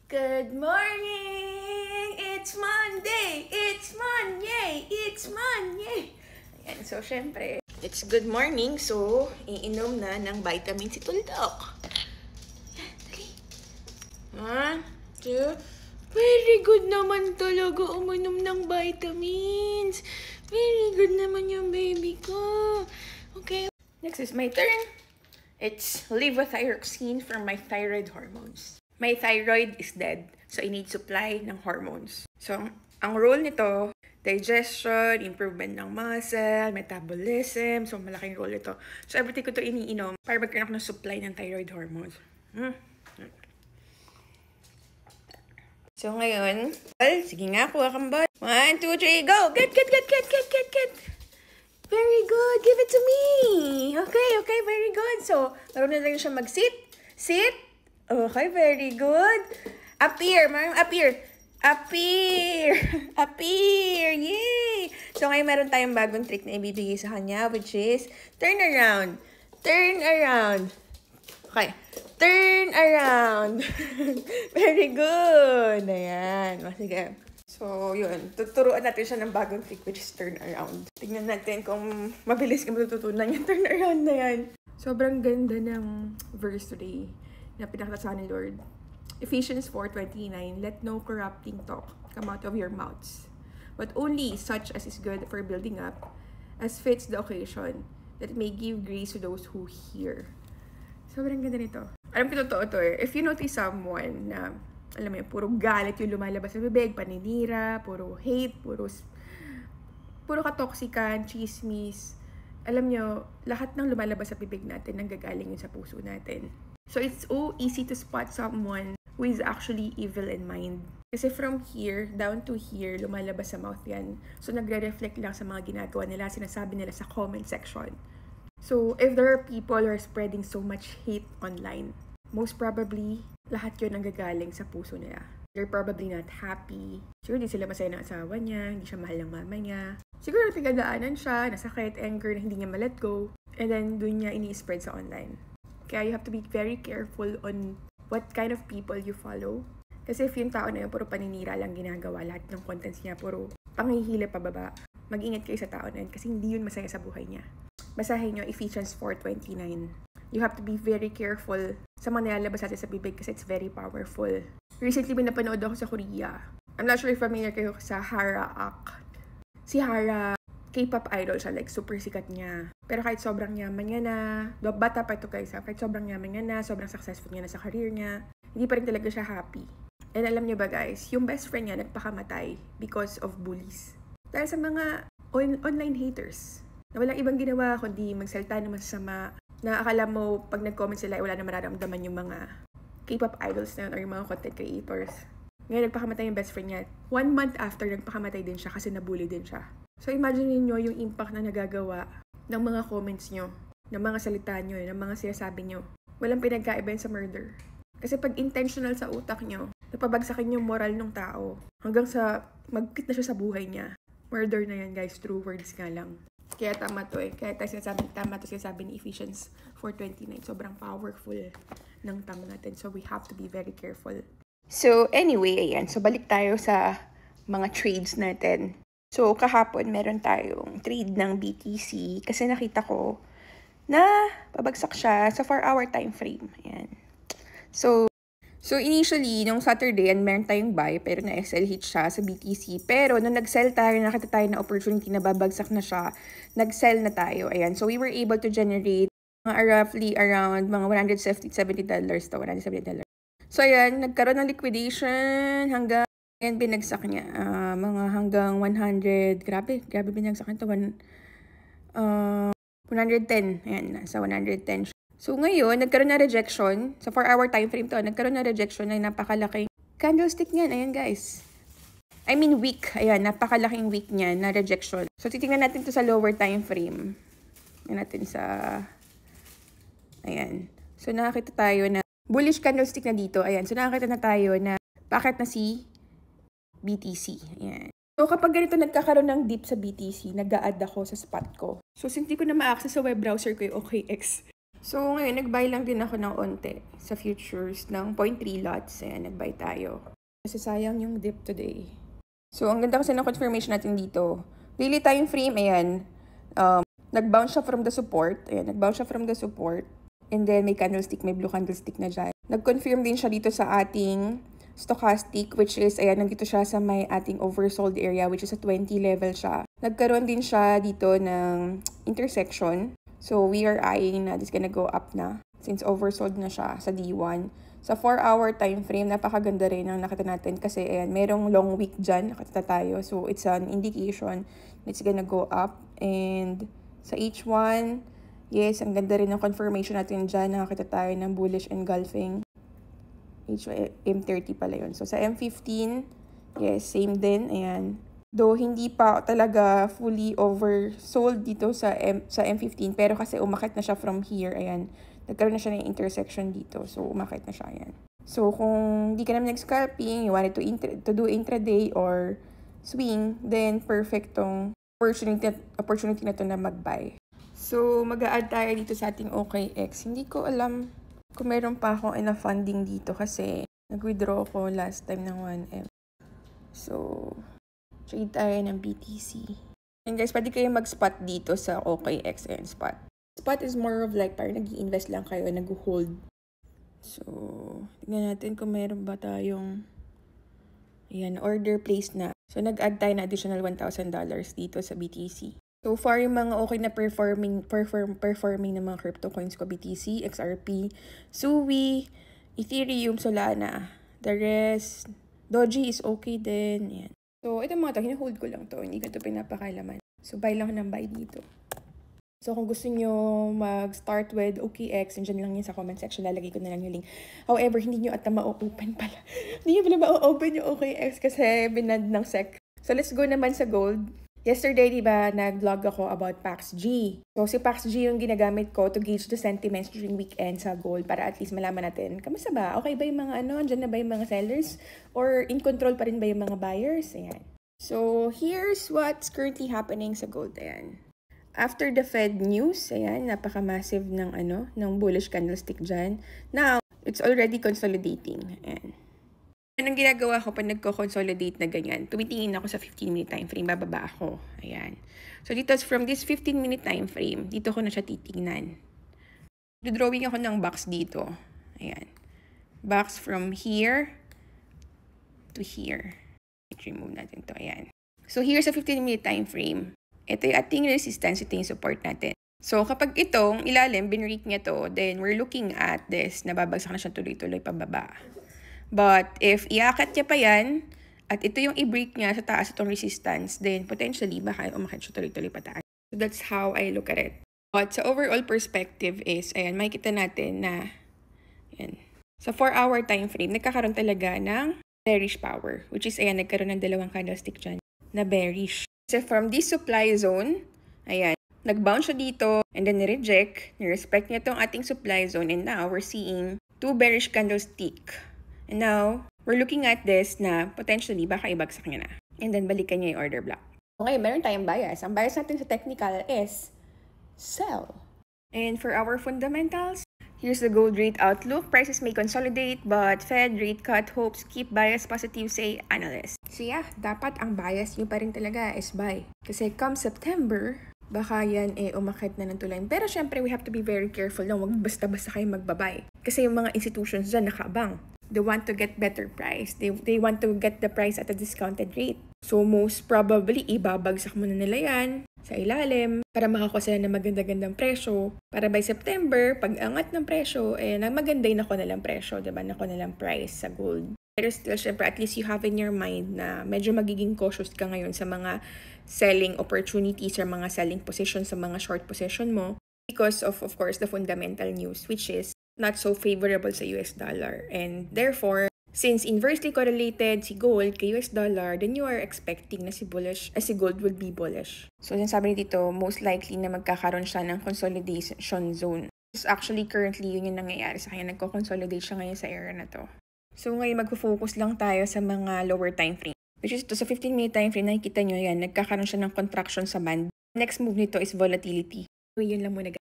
Good morning! It's Monday! It's Monday! It's Monday! Ayan, so syempre, it's good morning. So, iinom na ng vitamin si Tuldok. Ayan, dali. 1, 2, very good naman talaga uminom ng vitamins. Very good naman yung baby ko. Okay, next is my turn. It's levothyroxine for my thyroid hormones. My thyroid is dead, so I need supply ng hormones. So, ang role nito, digestion, improvement ng muscle, metabolism. So, malaking role ito. So, everything ko ito iniinom para magkaroon ako ng supply ng thyroid hormones. So, ngayon, sige nga, kuha kang ball. 1, 2, 3, go! Get! Very good! Give it to me! Okay, very good. So, marunong na lang siya mag-sit. Sit! Okay, very good. Appear, Ma'am. Appear. Yay! So, ngayon meron tayong bagong trick na ibibigay sa kanya, which is turn around. Okay. Turn around. Very good. Ayan. Sige. So, yun. Tuturuan natin siya ng bagong trick, which is turn around. Tingnan natin kung mabilis ka matututunan yung turn around na yan. Sobrang ganda ng verse today na pinakita ni Lord. Ephesians 4:29, let no corrupting talk come out of your mouths, but only such as is good for building up, as fits the occasion, that it may give grace to those who hear. Sobrang ganda nito. Alam ko totoo to eh. If you notice someone na, alam mo yun, puro galit yung lumalabas sa bibig, paninira, puro hate, puro katoksikan, chismis, alam nyo, lahat ng lumalabas sa bibig natin, nanggagaling yun sa puso natin. So, it's so easy to spot someone who is actually evil in mind. Kasi from here, down to here, lumalabas sa mouth yan. So, nagre-reflect lang sa mga ginagawa nila, sinasabi nila sa comment section. So, if there are people who are spreading so much hate online, most probably, lahat yun nanggagaling sa puso nila. They're probably not happy. Siguro hindi sila masaya ng asawa niya, hindi siya mahal ng mama niya. Siguro napigandaanan siya, nasakit, anger, na hindi niya ma-let go. And then, dun niya ini-spread sa online. Kaya you have to be very careful on what kind of people you follow. Kasi if yung tao na yun, puro paninira lang ginagawa, lahat ng contents niya, puro panghihila pababa, mag-ingat kayo sa tao na yun kasi hindi yun masaya sa buhay niya. Basahin nyo Ephesians 4:29. You have to be very careful sa mga nilalabas natin sa bibig kasi it's very powerful. Recently, may napanood ako sa Korea. I'm not sure if familiar kayo sa Hara Ak. Si Hara, K-pop idol siya, like super sikat niya. Pero kahit sobrang yaman niya na, bata pa ito guys, kahit sobrang yaman niya na, sobrang successful niya na sa career niya, hindi pa rin talaga siya happy. And alam niyo ba guys, yung best friend niya nagpakamatay because of bullies. Dahil sa mga online haters, na walang ibang ginawa kundi magsalita na masama, na akala mo pag nag-comment sila, wala na mararamdaman yung mga K-pop idols na yun or yung mga content creators. Ngayon nagpakamatay yung best friend niya. 1 month after, nagpakamatay din siya kasi nabully din siya. So, imagine niyo yung impact na nagagawa ng mga comments nyo, ng mga salita nyo, ng mga sinasabi nyo. Walang pinagkaiba yun sa murder. Kasi pag intentional sa utak nyo, napabagsakin yung moral ng tao hanggang sa mag-quit na siya sa buhay niya. Murder na yan guys, true words nga lang. Kaya tama to eh. Kaya tama to sinasabi ni Ephesians 4:29. Sobrang powerful ng tongue natin. So, we have to be very careful. So, anyway, ayan. So, balik tayo sa mga trades natin. So, kahapon, meron tayong trade ng BTC kasi nakita ko na pabagsak siya sa 4-hour time frame. Ayan. So, initially, nung Saturday, meron tayong buy pero na-SL hit siya sa BTC. Pero, nung nag-sell tayo, nakita tayo na opportunity na babagsak na siya, nag-sell na tayo. Ayan. So, we were able to generate roughly around mga $170 to $170. So, ayan, nagkaroon ng liquidation hanggang and binagsak niya, mga hanggang 100, grabe binagsak nito, 110, ayan, nasa 110. So ngayon, nagkaroon na rejection, sa 4-hour time frame to, nagkaroon na rejection na napakalaking candlestick niyan, ayan guys. I mean week, ayan, napakalaking week niyan na rejection. So titingnan natin to sa lower time frame. Ayan natin sa, ayan. So nakakita tayo na bullish candlestick na dito, ayan. So nakakita na tayo na bakit na si BTC. Ayan. So, kapag ganito nagkakaroon ng dip sa BTC, nag-a-add ako sa spot ko. So, since hindi ko na ma-access sa web browser ko yung OKX, So, ngayon, nag-buy lang din ako ng onte sa futures ng 0.3 lots. Ayan, nag-buy tayo. Kasi sayang yung dip today. So, ang ganda kasi ng confirmation natin dito. Daily time frame, ayan. Nag-bounce siya from the support. Ayan, nag-bounce siya from the support. And then, may candlestick, may blue candlestick na dyan. Nag-confirm din siya dito sa ating stochastic, which is, ayan, nandito siya sa may ating oversold area, which is a 20 level siya. Nagkaroon din siya dito ng intersection. So, we are eyeing na this gonna go up na since oversold na siya sa D1. Sa 4-hour time frame, napakaganda rin ang nakita natin kasi ayan, merong long week dyan, nakita tayo. So, it's an indication that it's gonna go up. And sa H1, yes, ang ganda rin ng confirmation natin dyan. Nakakita tayo ng bullish engulfing. M30 pala yun. So, sa M15, yes, same din. Ayan. Though, hindi pa talaga fully oversold dito sa M15. Pero kasi umakit na siya from here. Ayan. Nagkaroon na siya ng intersection dito. So, umakit na siya. Ayan. So, kung di ka naman nag-scalping, you wanted to do intraday or swing, then perfect tong opportunity na to na mag-buy. So, mag-a-add tayo dito sa ating OKX. Hindi ko alam kung meron pa akong enough funding dito kasi nag-withdraw ko last time ng 1M. So, trade tayo ng BTC. And guys, pwede kayo mag-spot dito sa OKX and spot. Spot is more of like parang nag-i-invest lang kayo, nag-hold. So, tignan natin kung meron ba tayong ayan, order placed na. So, nag-add tayo na additional $1,000 dito sa BTC. So far, yung mga okay na performing ng mga crypto coins ko, BTC, XRP, Sui, Ethereum, Solana. The rest, Doji is okay din. Yan. So, ito mga to, hinahold ko lang to. Hindi ko ito pinapakailaman. So, buy lang ng buy dito. So, kung gusto nyo mag-start with OKX, dyan lang yun sa comment section. Lalagay ko na lang yung link. However, hindi nyo ata ma-open pala. Hindi nyo pala ma-open yung OKX kasi binad ng SEC. So, let's go naman sa gold. Yesterday, diba, nag-vlog ako about PAXG. So, si PAXG yung ginagamit ko to gauge the sentiments during weekend sa gold para at least malaman natin, kamusta ba? Okay ba yung mga dyan na ba yung mga sellers? Or in control pa rin ba yung mga buyers? Ayan. So, here's what's currently happening sa gold. Ayan. After the Fed news, ayan, napaka-massive ng bullish candlestick dyan. Now, it's already consolidating. Ayan. Anong ginagawa ko pag nagko-consolidate na ganyan? Tumitingin ako sa 15-minute time frame, bababa ako. Ayan. So, dito from this 15-minute time frame, dito ko na siya titingnan. Drawing ako ng box dito. Ayan. Box from here to here. Remove natin to. Ayan. So, here's a 15-minute time frame. Ito yung ating resistance, ito yung support natin. So, kapag itong ilalim, binreak niya to, then we're looking at this, nababagsak na siya tuloy-tuloy pababa. But if iaakit niya pa yan, at ito yung i-break niya sa taas itong resistance, then potentially baka umakit siya tuloy-tuloy pataas. So that's how I look at it. But sa overall perspective is, ayan, makikita natin na, ayan, sa 4-hour time frame, nagkakaroon talaga ng bearish power, which is, ayan, nagkaroon ng dalawang candlestick dyan na bearish. So from this supply zone, ayan, nag-bounce siya dito, and then ni-reject, ni-respect niya itong ating supply zone, and now we're seeing 2 bearish candlestick. And now, we're looking at this na potentially baka ibagsak niya na. And then, balikan niya yung order block. Okay, meron tayong bias. Ang bias natin sa technical is sell. And for our fundamentals, here's the gold rate outlook. Prices may consolidate, but Fed rate cut hopes keep bias positive, say analysts. So yeah, dapat ang bias nyo pa rin talaga is buy. Kasi come September, baka yan umakit na ng tulay. Pero syempre, we have to be very careful na wag basta-basta kayo magbabay. Kasi yung mga institutions dyan nakaabang. They want to get better price. They want to get the price at a discounted rate. So most probably, ibabagsak muna nila yan sa ilalim para makakuha sila ng maganda-gandang presyo. Para by September, pag angat ng presyo, maganday na ko nalang presyo, diba? Na ko nalang price sa gold. Pero still, syempre, at least you have in your mind na medyo magiging cautious ka ngayon sa mga selling opportunities or mga selling positions sa mga short position mo because of course, the fundamental news, which is not so favorable sa US dollar. And therefore, since inversely correlated si gold kay US dollar, then you are expecting na si gold will be bullish. So, sabi dito, most likely na magkakaroon siya ng consolidation zone. So, actually, currently, yun yung nangyayari sa kanya. Nagko-consolidate siya ngayon sa area na to. So, ngayon, magpo-focus lang tayo sa mga lower time frame. Which is ito, sa 15-minute time frame, nakikita nyo yan, nagkakaroon siya ng contraction sa band. Next move nito is volatility. So, yun lang muna.